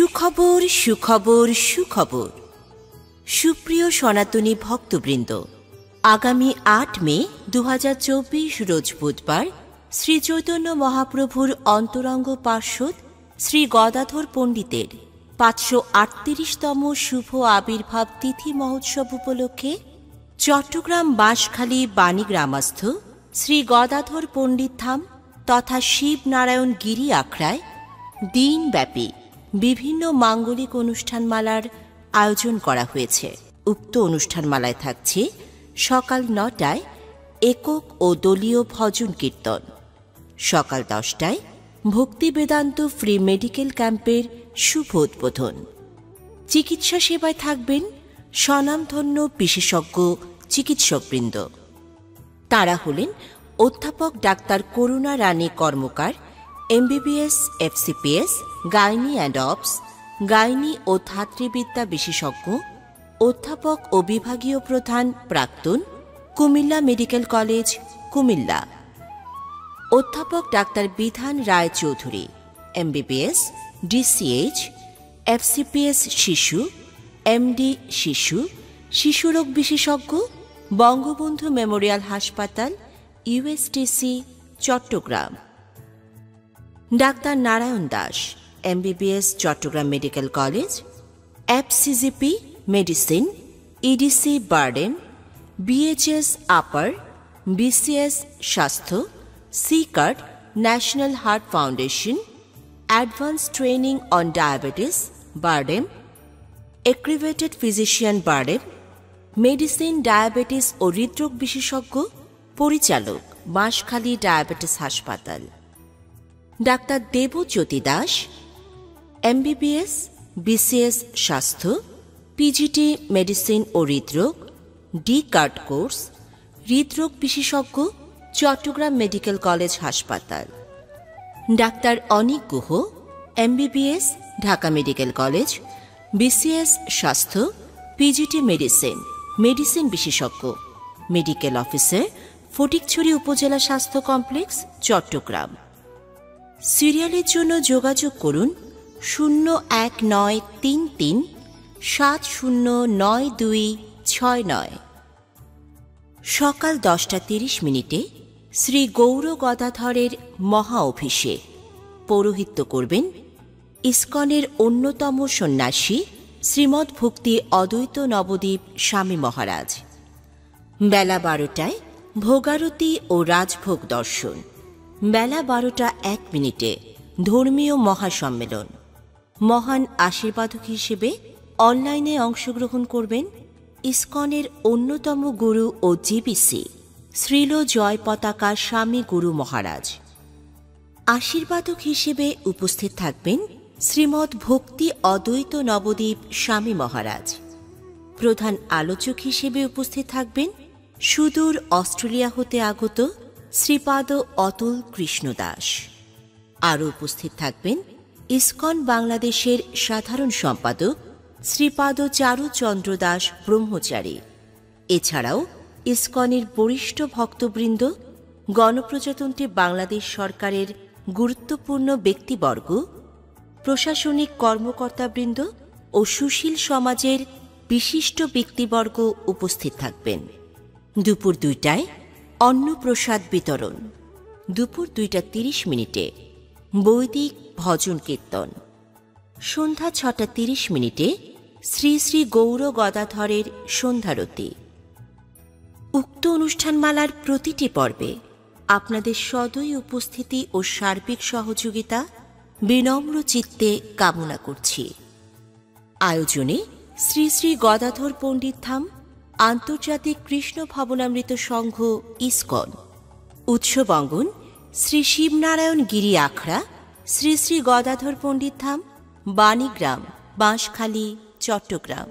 সুখবর সুখবর সুখবর। সুপ্রিয় সনাতনী ভক্তবৃন্দ, আগামী ৮ মে ২০২৪ রোজ বুধবার শ্রী চৈতন্য মহাপ্রভুর অন্তরঙ্গ পার্ষদ শ্রী গদাধর পণ্ডিতের ৫৩৮তম শুভ আবির্ভাব তিথি মহোৎসব উপলক্ষে চট্টগ্রাম বাঁশখালী বাণীগ্রামস্থ শ্রী গদাধর পণ্ডিত ধাম তথা শিবনারায়ণ গিরি আখড়ায় দিনব্যাপী বিভিন্ন মাঙ্গলিক অনুষ্ঠানমালার আয়োজন করা হয়েছে। উক্ত অনুষ্ঠানমালায় থাকছে সকাল ৯টায় একক ও দলীয় ভজন কীর্তন, সকাল ১০টায় ভক্তি বেদান্ত ফ্রি মেডিকেল ক্যাম্পের শুভ উদ্বোধন। চিকিৎসা সেবায় থাকবেন স্বনামধন্য বিশেষজ্ঞ চিকিৎসকবৃন্দ। তাঁরা হলেন অধ্যাপক ডাক্তার Karuna Rani Karmakar, MBBS FCPS, gynae and obs, gynae ও ধাত্রীবিদ্যা বিশেষজ্ঞ, অধ্যাপক ও বিভাগীয় প্রধান প্রাক্তন, কুমিল্লা মেডিকেল কলেজ, কুমিল্লা। অধ্যাপক ডাক্তার বিধান রায় চৌধুরী, MBBS DCH, FCPS শিশু, MD শিশু, শিশুরোগ বিশেষজ্ঞ, বঙ্গবন্ধু মেমোরিয়াল হাসপাতাল, USTC, চট্টগ্রাম। ডাক্তার Narayan Das, MBBS Chattogram medical college, FCGP medicine, EDC BIRDEM, BHS upper, BCS স্বাস্থ্য, সিকার্ড national heart foundation, advance training on diabetes BIRDEM, accredited physician BIRDEM, medicine diabetes ও হৃদরোগ বিশেষজ্ঞ, পরিচালক বাঁশখালী ডায়াবেটিস হাসপাতাল। ডাক্তার দেবজ্যোতি দাস, MBBS BCS স্বাস্থ্য, PGT মেডিসিন ও হৃদরোগ, ডি কার্ড কোর্স, হৃদরোগ বিশেষজ্ঞ, চট্টগ্রাম মেডিকেল কলেজ হাসপাতাল। ডাক্তার Anik Guha, MBBS Dhaka medical college, BCS স্বাস্থ্য, PGT মেডিসিন, মেডিসিন বিশেষজ্ঞ, মেডিকেল অফিসার, ফটিকছড়ি উপজেলা স্বাস্থ্য কমপ্লেক্স, চট্টগ্রাম। সিরিয়ালের জন্য যোগাযোগ করুন 01933709269। সকাল 10:30 শ্রী গৌর গদাধরের মহা অভিষেক পৌরোহিত্য করবেন ইসকনের অন্যতম সন্ন্যাসী শ্রীমৎ ভক্তি অদ্বৈত নবদ্বীপ স্বামী মহারাজ। বেলা 12টায় ভোগারতি ও রাজভোগ দর্শন। বেলা 12:01 ধর্মীয় মহাসম্মেলন। মহান আশীর্বাদক হিসেবে অনলাইনে অংশগ্রহণ করবেন ইসকনের অন্যতম গুরু ও GBC শ্রীল জয় পতাকা স্বামী গুরু মহারাজ। আশীর্বাদক হিসেবে উপস্থিত থাকবেন শ্রীমৎ ভক্তি অদ্বৈত নবদ্বীপ স্বামী মহারাজ। প্রধান আলোচক হিসেবে উপস্থিত থাকবেন সুদূর অস্ট্রেলিয়া হতে আগত শ্রীপাদ অতুল কৃষ্ণ দাস। আরও উপস্থিত থাকবেন ইসকন বাংলাদেশের সাধারণ সম্পাদক শ্রীপাদ চারুচন্দ্র দাস ব্রহ্মচারী। এছাড়াও ইসকনের বরিষ্ঠ ভক্তবৃন্দ, গণপ্রজাতন্ত্রী বাংলাদেশ সরকারের গুরুত্বপূর্ণ ব্যক্তিবর্গ, প্রশাসনিক কর্মকর্তাবৃন্দ ও সুশীল সমাজের বিশিষ্ট ব্যক্তিবর্গ উপস্থিত থাকবেন। দুপুর 2টায় অন্নপ্রসাদ বিতরণ। দুপুর 2:30 বৈদিক ভজন কীর্তন। সন্ধ্যা 6:30 শ্রী শ্রী গৌর গদাধরের সন্ধ্যারতি। উক্ত অনুষ্ঠানমালার প্রতিটি পর্বে আপনাদের সদয় উপস্থিতি ও সার্বিক সহযোগিতা বিনম্র চিত্তে কামনা করছি। আয়োজনে শ্রী শ্রী গদাধর পণ্ডিত ধাম আন্তর্জাতিক কৃষ্ণ ভবনামৃত সংঘ ইসকন। উৎসব অঙ্গন শ্রী শিবনারায়ণ গিরি আখড়া, শ্রী শ্রী গদাধর পণ্ডিত ধাম, বাণীগ্রাম, বাঁশখালী, চট্টগ্রাম।